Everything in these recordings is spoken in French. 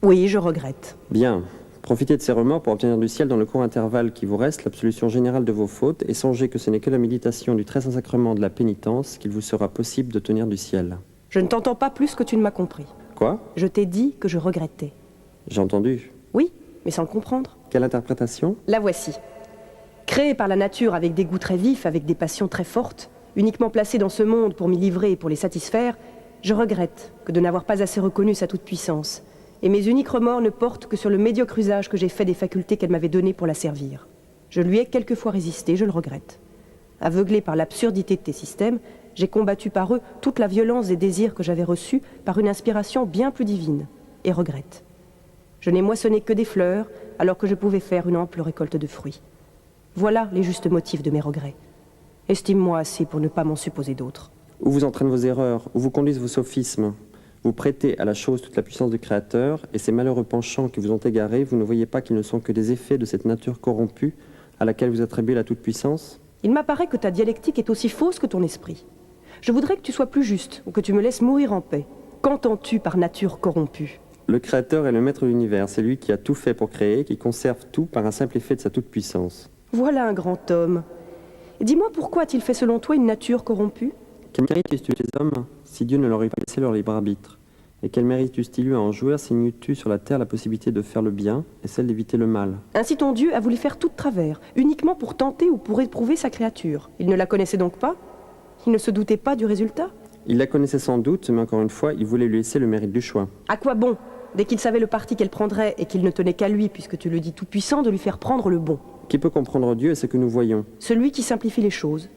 Oui, je regrette. Bien. Profitez de ces remords pour obtenir du ciel dans le court intervalle qui vous reste l'absolution générale de vos fautes et songez que ce n'est que la méditation du très saint sacrement de la pénitence qu'il vous sera possible de tenir du ciel. Je ne t'entends pas plus que tu ne m'as compris. Quoi? Je t'ai dit que je regrettais. J'ai entendu. Oui, mais sans le comprendre. Quelle interprétation? La voici. Créé par la nature avec des goûts très vifs, avec des passions très fortes, uniquement placé dans ce monde pour m'y livrer et pour les satisfaire, je regrette que de n'avoir pas assez reconnu sa toute-puissance. Et mes uniques remords ne portent que sur le médiocre usage que j'ai fait des facultés qu'elle m'avait données pour la servir. Je lui ai quelquefois résisté, je le regrette. Aveuglé par l'absurdité de tes systèmes, j'ai combattu par eux toute la violence des désirs que j'avais reçus par une inspiration bien plus divine, et regrette. Je n'ai moissonné que des fleurs, alors que je pouvais faire une ample récolte de fruits. Voilà les justes motifs de mes regrets. Estime-moi assez pour ne pas m'en supposer d'autres. Où vous entraînent vos erreurs, où vous conduisent vos sophismes. Vous prêtez à la chose toute la puissance du Créateur, et ces malheureux penchants qui vous ont égarés, vous ne voyez pas qu'ils ne sont que des effets de cette nature corrompue à laquelle vous attribuez la toute-puissance? Il m'apparaît que ta dialectique est aussi fausse que ton esprit. Je voudrais que tu sois plus juste, ou que tu me laisses mourir en paix. Qu'entends-tu par nature corrompue? Le Créateur est le maître de l'univers, c'est lui qui a tout fait pour créer, qui conserve tout par un simple effet de sa toute-puissance. Voilà un grand homme. Dis-moi, pourquoi a-t-il fait selon toi une nature corrompue? Quel mérite eussent-tu les hommes si Dieu ne leur eût pas laissé leur libre arbitre? Et quel mérite eussent-ils eu à en jouir s'il n'y eût eu sur la terre la possibilité de faire le bien et celle d'éviter le mal? Ainsi ton Dieu a voulu faire tout de travers, uniquement pour tenter ou pour éprouver sa créature. Il ne la connaissait donc pas? Il ne se doutait pas du résultat? Il la connaissait sans doute, mais encore une fois, il voulait lui laisser le mérite du choix. À quoi bon, dès qu'il savait le parti qu'elle prendrait et qu'il ne tenait qu'à lui, puisque tu le dis tout puissant, de lui faire prendre le bon? Qui peut comprendre Dieu et ce que nous voyons? Celui qui simplifie les choses.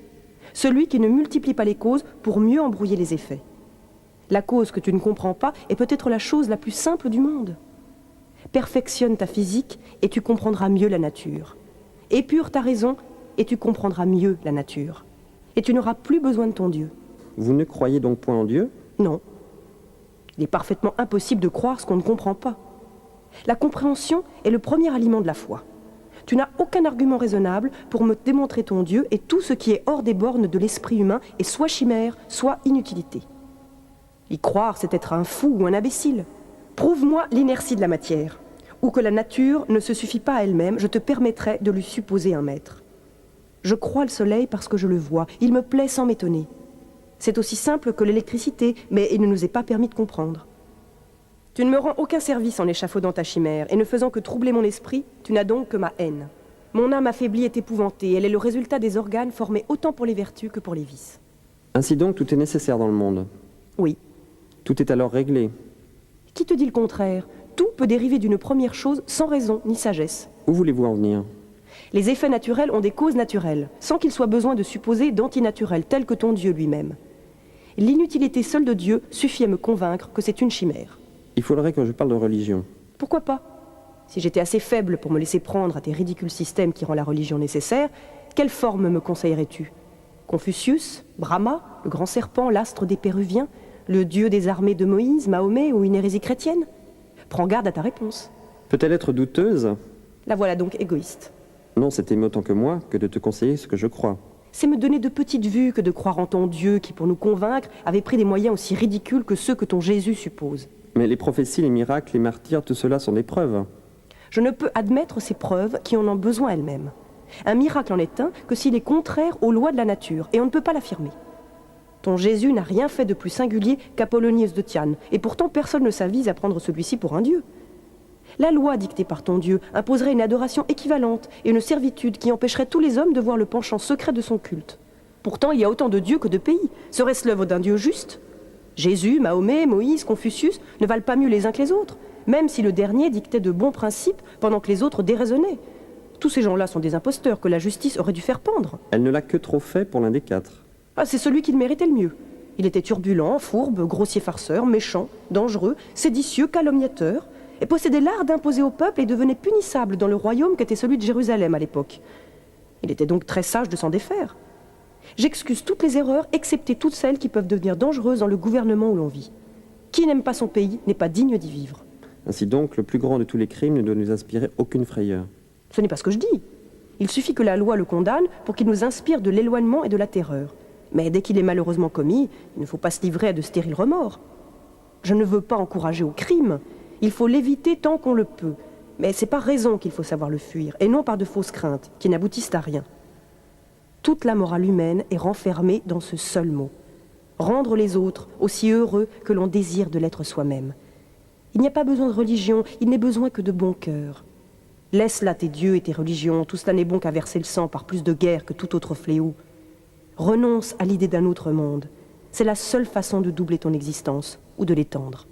Celui qui ne multiplie pas les causes pour mieux embrouiller les effets. La cause que tu ne comprends pas est peut-être la chose la plus simple du monde. Perfectionne ta physique et tu comprendras mieux la nature. Épure ta raison et tu comprendras mieux la nature. Et tu n'auras plus besoin de ton Dieu. Vous ne croyez donc point en Dieu? Non. Il est parfaitement impossible de croire ce qu'on ne comprend pas. La compréhension est le premier aliment de la foi. Tu n'as aucun argument raisonnable pour me démontrer ton Dieu et tout ce qui est hors des bornes de l'esprit humain est soit chimère, soit inutilité. Y croire, c'est être un fou ou un imbécile. Prouve-moi l'inertie de la matière, ou que la nature ne se suffit pas à elle-même, je te permettrai de lui supposer un maître. Je crois le soleil parce que je le vois, il me plaît sans m'étonner. C'est aussi simple que l'électricité, mais il ne nous est pas permis de comprendre. Tu ne me rends aucun service en échafaudant ta chimère, et ne faisant que troubler mon esprit, tu n'as donc que ma haine. Mon âme affaiblie est épouvantée, elle est le résultat des organes formés autant pour les vertus que pour les vices. Ainsi donc, tout est nécessaire dans le monde. Oui. Tout est alors réglé. Qui te dit le contraire? Tout peut dériver d'une première chose sans raison ni sagesse. Où voulez-vous en venir? Les effets naturels ont des causes naturelles, sans qu'il soit besoin de supposer d'antinaturels tels que ton Dieu lui-même. L'inutilité seule de Dieu suffit à me convaincre que c'est une chimère. Il faudrait que je parle de religion. Pourquoi pas? Si j'étais assez faible pour me laisser prendre à tes ridicules systèmes qui rend la religion nécessaire, quelle forme me conseillerais-tu? Confucius, Brahma, le grand serpent, l'astre des Péruviens, le dieu des armées de Moïse, Mahomet ou une hérésie chrétienne? Prends garde à ta réponse. Peut-elle être douteuse? La voilà donc égoïste. Non, c'est aimer autant que moi que de te conseiller ce que je crois. C'est me donner de petites vues que de croire en ton Dieu qui, pour nous convaincre, avait pris des moyens aussi ridicules que ceux que ton Jésus suppose. Mais les prophéties, les miracles, les martyrs, tout cela sont des preuves. Je ne peux admettre ces preuves qui en ont besoin elles-mêmes. Un miracle en est un que s'il est contraire aux lois de la nature, et on ne peut pas l'affirmer. Ton Jésus n'a rien fait de plus singulier qu'Apollonius de Tyane, et pourtant personne ne s'avise à prendre celui-ci pour un dieu. La loi dictée par ton Dieu imposerait une adoration équivalente et une servitude qui empêcherait tous les hommes de voir le penchant secret de son culte. Pourtant, il y a autant de dieux que de pays. Serait-ce l'œuvre d'un Dieu juste? Jésus, Mahomet, Moïse, Confucius ne valent pas mieux les uns que les autres, même si le dernier dictait de bons principes pendant que les autres déraisonnaient. Tous ces gens-là sont des imposteurs que la justice aurait dû faire pendre. Elle ne l'a que trop fait pour l'un des quatre. Ah, c'est celui qui le méritait le mieux. Il était turbulent, fourbe, grossier farceur, méchant, dangereux, séditieux, calomniateur, et possédait l'art d'imposer au peuple et devenait punissable dans le royaume qu'était celui de Jérusalem à l'époque. Il était donc très sage de s'en défaire. J'excuse toutes les erreurs, excepté toutes celles qui peuvent devenir dangereuses dans le gouvernement où l'on vit. Qui n'aime pas son pays n'est pas digne d'y vivre. Ainsi donc, le plus grand de tous les crimes ne doit nous inspirer aucune frayeur. Ce n'est pas ce que je dis. Il suffit que la loi le condamne pour qu'il nous inspire de l'éloignement et de la terreur. Mais dès qu'il est malheureusement commis, il ne faut pas se livrer à de stériles remords. Je ne veux pas encourager au crime, Il faut l'éviter tant qu'on le peut. Mais c'est par raison qu'il faut savoir le fuir, et non par de fausses craintes, qui n'aboutissent à rien. Toute la morale humaine est renfermée dans ce seul mot. Rendre les autres aussi heureux que l'on désire de l'être soi-même. Il n'y a pas besoin de religion, il n'est besoin que de bon cœur. Laisse là tes dieux et tes religions, tout cela n'est bon qu'à verser le sang par plus de guerre que tout autre fléau. Renonce à l'idée d'un autre monde. C'est la seule façon de doubler ton existence ou de l'étendre.